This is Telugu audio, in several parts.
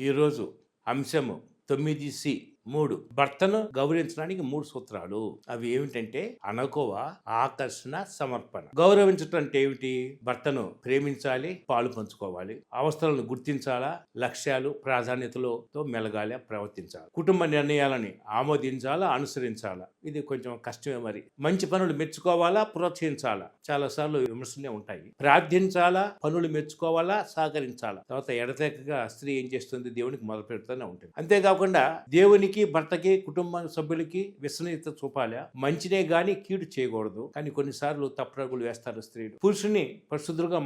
ఈరోజు అంశము 9C 3 భర్తను గౌరవించడానికి 3 సూత్రాలు. అవి ఏమిటంటే అనకువ, ఆకర్షణ, సమర్పణ. గౌరవించటం అంటే ఏమిటి? భర్తను ప్రేమించాలి, పాలు పంచుకోవాలి, అవస్థలను గుర్తించాలా, లక్ష్యాలు ప్రాధాన్యతలతో మెలగాలి, ప్రవర్తించాలి, కుటుంబ నిర్ణయాలని ఆమోదించాలా, అనుసరించాలా. ఇది కొంచెం కష్టమే. మరి మంచి పనులు మెచ్చుకోవాలా, ప్రోత్సహించాలా. చాలా సార్లు విమర్శలే ఉంటాయి. ప్రార్థించాలా, పనులు మెచ్చుకోవాలా, సహకరించాలా. తర్వాత ఎడతెగక స్త్రీ ఏం చేస్తుంది? దేవునికి మొదలు పెడుతూనే ఉంటుంది. అంతేకాకుండా దేవునికి, భర్తకి, కుటుంబ సభ్యులకి విశ్వనీయత చూపాలా. మంచినే గాని కీడు చేయకూడదు. కానీ కొన్నిసార్లు తప్పుడుగులు వేస్తారు స్త్రీలు. పురుషుని పరిశుద్ధులుగా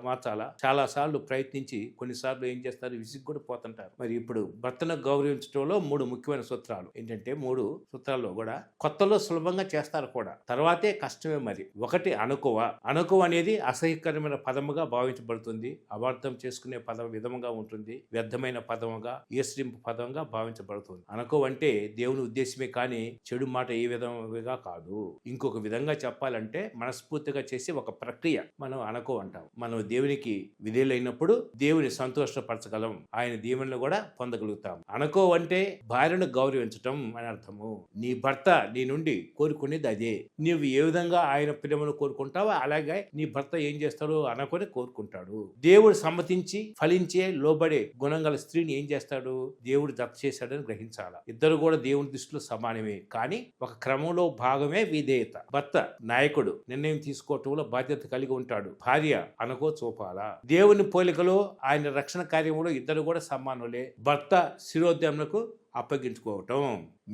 మార్చాలా. చాలా సార్లు ప్రయత్నించి కొన్నిసార్లు ఏం చేస్తారు? విసిగి కూడా పోతుంటారు. మరి ఇప్పుడు భర్తను గౌరవించడంలో 3 ముఖ్యమైన సూత్రాలు ఏంటంటే, 3 సూత్రాల్లో కూడా కొత్తలో సులభంగా చేస్తారు కూడా, తర్వాతే కష్టమే. మరి ఒకటి అనకువ. అనకువ అనేది అసహ్యకరమైన పదముగా భావించబడుతుంది. అపార్థం చేసుకునే పదం విధముగా ఉంటుంది. వ్యర్థమైన పదముగా, ఈసరింపు పదంగా భావించబడుతుంది. అనకువ అంటే దేవుని ఉద్దేశమే కానీ చెడు మాట ఏ విధంగా కాదు. ఇంకొక విధంగా చెప్పాలంటే మనస్ఫూర్తిగా చేసే ఒక ప్రక్రియ మనం అనకువ అంటాం. మనం దేవునికి విధేయులైనప్పుడు దేవుని సంతోషపరచగలం, ఆయన దీవెనలు కూడా పొందగలుగుతాం. అనకువ అంటే భార్యను గౌరవించటం అని అర్థము. నీ భర్త నీ నుండి కోరుకునేది అదే. నీవు ఏ విధంగా ఆయన ప్రేమను కోరుకుంటావో అలాగే నీ భర్త ఏం చేస్తాడో అనుకొని కోరుకుంటాడు. దేవుడు సమ్మతించి ఫలించే లోబడే గుణం గల స్త్రీని ఏం చేస్తాడు? దేవుడు దత్త చేశాడని గ్రహించాలి. ఇద్దరు కూడా దేవుని దృష్టిలో సమానమే, కానీ ఒక క్రమంలో భాగమే విధేయత. భర్త నాయకుడు, నిర్ణయం తీసుకోవటంలో బాధ్యత కలిగి ఉంటాడు. భార్య అనకో చూపాలా. దేవుని పోలికలో ఆయన రక్షణ కార్యంలో ఇద్దరు కూడా సమానులే. భర్త శిరోద్యములకు అప్పగించుకోవటం,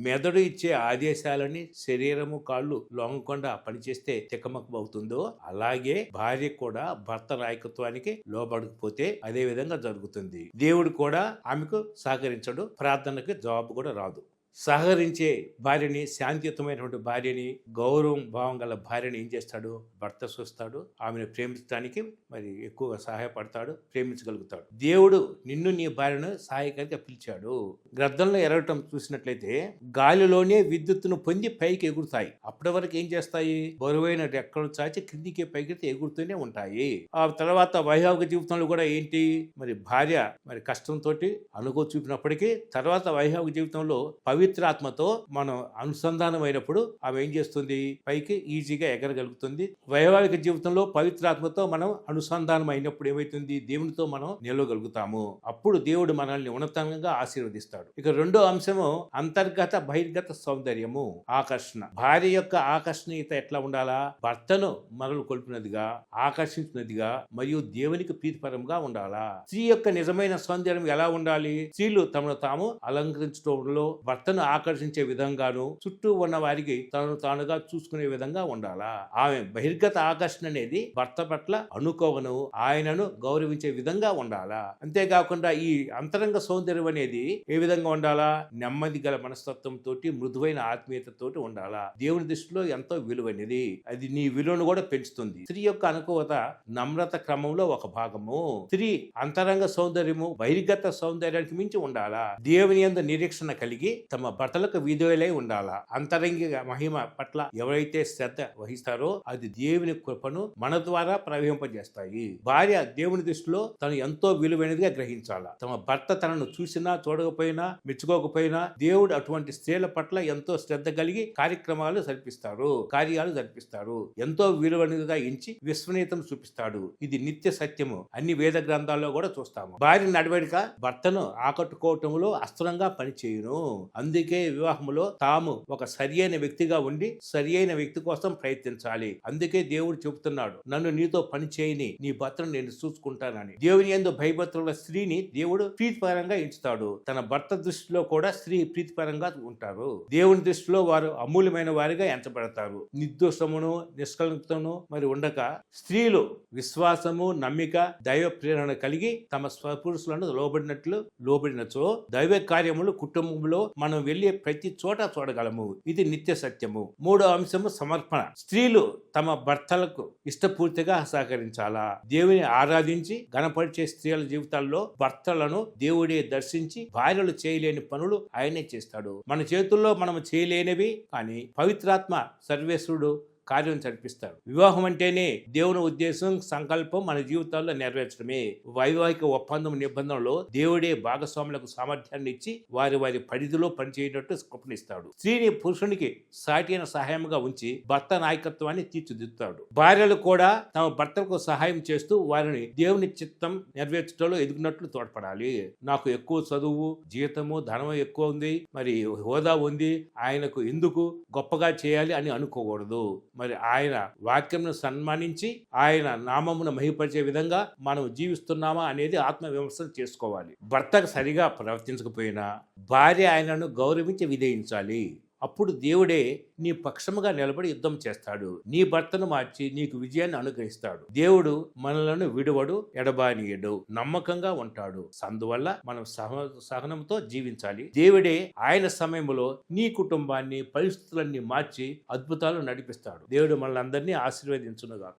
మెదడు ఇచ్చే ఆదేశాలని శరీరము కాళ్ళు లొంగకుండా పనిచేస్తే తికమక అవుతుందో అలాగే భార్య కూడా భర్త నాయకత్వానికి లోబడకపోతే అదే విధంగా జరుగుతుంది. దేవుడు కూడా ఆమెకు సహకరించడు, ప్రార్థనకి జవాబు కూడా రాదు. సహకరించే భార్యని, శాంతియుతమైనటువంటి భార్యని, గౌరవం భావం గల భార్యని ఏం చేస్తాడు? భర్త చూస్తాడు. ఆమెను ప్రేమించడానికి మరి ఎక్కువగా సహాయపడతాడు, ప్రేమించగలుగుతాడు. దేవుడు నిన్ను నీ భార్యను సహాయకారిగా పిలిచాడు. గ్రంథంలో ఎరగటం చూసినట్లయితే గాలిలోనే విద్యుత్తును పొంది పైకి ఎగురుతాయి. అప్పటి వరకు ఏం చేస్తాయి? బరువైన రెక్కలు చాచి కిందికి పైకి ఎగురుతూనే ఉంటాయి. ఆ తర్వాత వైవాహిక జీవితంలో కూడా ఏంటి? మరి భార్య మరి కష్టంతో అనుకో చూపినప్పటికీ తర్వాత వైవాహిక జీవితంలో పవిత్రాత్మతో మనం అనుసంధానం అయినప్పుడు ఆమె ఏం చేస్తుంది? పైకి ఈజీగా ఎగరగలుగుతుంది. వైవాహిక జీవితంలో పవిత్రాత్మతో మనం అనుసంధానం అయినప్పుడు ఏమైతుంది? దేవునితో మనం నిలవగలుగుతాము. అప్పుడు దేవుడు మనల్ని ఉన్నతంగా ఆశీర్వదిస్తాడు. ఇక రెండో అంశము అంతర్గత బహిర్గత సౌందర్యము, ఆకర్షణ. భార్య యొక్క ఆకర్షణీయత ఎట్లా ఉండాలా? భర్తను మరలు కొల్పినదిగా, ఆకర్షించినదిగా మరియు దేవునికి ప్రీతిపరంగా ఉండాలా. స్త్రీ యొక్క నిజమైన సౌందర్యం ఎలా ఉండాలి? స్త్రీలు తమను తాము అలంకరించడంలో భర్తను ఆకర్షించే విధంగాను, చుట్టూ ఉన్న వారికి తనను తానుగా చూసుకునే విధంగా ఉండాలా. ఆమె బహిర్గత ఆకర్షణ అనేది భర్త పట్ల అనుకోవను, ఆయనను గౌరవించే విధంగా ఉండాలా. అంతేకాకుండా ఈ అంతరంగ సౌందర్యం అనేది ఏ విధంగా ఉండాలా? నెమ్మది గల మనస్తత్వంతో, మృదువైన ఆత్మీయతతోటి ఉండాలా. దేవుని దృష్టిలో ఎంతో విలువైనది. అది నీ విలువను కూడా పెంచుతుంది. స్త్రీ యొక్క అనుకూలత నమ్రత క్రమంలో ఒక భాగము. స్త్రీ అంతరంగ సౌందర్యము బహిర్గత సౌందర్యానికి మించి ఉండాలా. దేవుని యందు నిరీక్షణ కలిగి తమ భర్తలకు విధేయులై ఉండాలా. అంతరంగిక మహిమ పట్ల ఎవరైతే శ్రద్ధ వహిస్తారో అది దేవుని కృపను మన ద్వారా ప్రవహింపజేస్తాయి. భార్య దేవుని దృష్టిలో తను ఎంతో విలువైనదిగా గ్రహించాలా. తమ భర్త తనను చూసినా చూడకపోయినా మెచ్చుకోకపోయినా దేవుడు అటువంటి స్త్రీల పట్ల ఎంతో శ్రద్ధ కలిగి కార్యాలు జరిపిస్తాడు. ఎంతో విలువైనదిగా ఎంచి విశ్వనీయతను చూపిస్తాడు. ఇది నిత్య సత్యము. అన్ని వేద గ్రంథాల్లో కూడా చూస్తాము. భార్య నడవడిక భర్తను ఆకట్టుకోవటంలో అస్త్రంగా పనిచేయును. అందుకే వివాహంలో తాము ఒక సరి అయిన వ్యక్తిగా ఉండి సరి అయిన వ్యక్తి కోసం ప్రయత్నించాలి. అందుకే దేవుడు చెబుతున్నాడు, నన్ను నీతో పని చేయని నీ భర్తను నేను చూసుకుంటానని. దేవుని యందు భయభక్తుల స్త్రీని దేవుడు ప్రీతిపరంగా ఎంచుతాడు. తన భర్త దృష్టిలో కూడా స్త్రీ ప్రీతిపరంగా ఉంటారు. దేవుని దృష్టిలో వారు అమూల్యమైన వారిగా ఎంచబడతారు. నిర్దోషమును నిష్కలంకతను మరి ఉండక స్త్రీలు విశ్వాసము, నమ్మిక, దైవ ప్రేరణ కలిగి తమ స్వపురుషులను లోబడినచో దైవ కార్యములు కుటుంబంలో మనం వెళ్ళే ప్రతి చోట చూడగలము. ఇది నిత్య సత్యము. మూడో అంశము సమర్పణ. స్త్రీలు తమ భర్తలకు ఇష్టపూర్తిగా సహకరించాలా. దేవుని ఆరాధించి గణపరిచే స్త్రీల జీవితాల్లో భర్తలను దేవుడే దర్శించి భార్యలు చేయలేని పనులు ఆయనే చేస్తాడు. మన చేతుల్లో మనం చేయలేనివి కానీ పవిత్రాత్మ సర్వేశ్వరుడు కార్యం జరిపిస్తాడు. వివాహం అంటేనే దేవుని ఉద్దేశం, సంకల్పం మన జీవితాల్లో నెరవేర్చడమే. వైవాహిక ఒప్పందం నిబంధనలో దేవుడే భాగస్వాములకు సామర్థ్యాన్ని ఇచ్చి వారి వారి పరిధిలో పనిచేయటట్టు కృపణిస్తాడు. స్త్రీని పురుషునికి సాటి అయిన సహాయంగా ఉంచి భర్త నాయకత్వాన్ని తీర్చిదిద్దుతాడు. భార్యలు కూడా తమ భర్తలకు సహాయం చేస్తూ వారిని దేవుని చిత్తం నెరవేర్చడంలో ఎదుగునట్లు తోడ్పడాలి. నాకు ఎక్కువ చదువు, జీతము, ధనం ఎక్కువ ఉంది, మరి హోదా ఉంది, ఆయనకు ఎందుకు గొప్పగా చేయాలి అని అనుకోకూడదు. మరి ఆయన వాక్యంను సన్మానించి ఆయన నామమును మహిమపరిచే విధంగా మనం జీవిస్తున్నామా అనేది ఆత్మవిమర్శన చేసుకోవాలి. భర్తకు సరిగా ప్రవర్తించకపోయినా భార్య ఆయనను గౌరవించి విధేయించాలి. అప్పుడు దేవుడే నీ పక్షముగా నిలబడి యుద్ధం చేస్తాడు. నీ భర్తను మార్చి నీకు విజయాన్ని అనుగ్రహిస్తాడు. దేవుడు మనలను విడువడు, ఎడబానీయడు, నమ్మకంగా ఉంటాడు. అందువల్ల మనం సహనంతో జీవించాలి. దేవుడే ఆయన సమయంలో నీ కుటుంబాన్ని, పరిస్థితులన్నీ మార్చి అద్భుతాలు నడిపిస్తాడు. దేవుడు మనల్ని అందరినీ ఆశీర్వదించునుగా.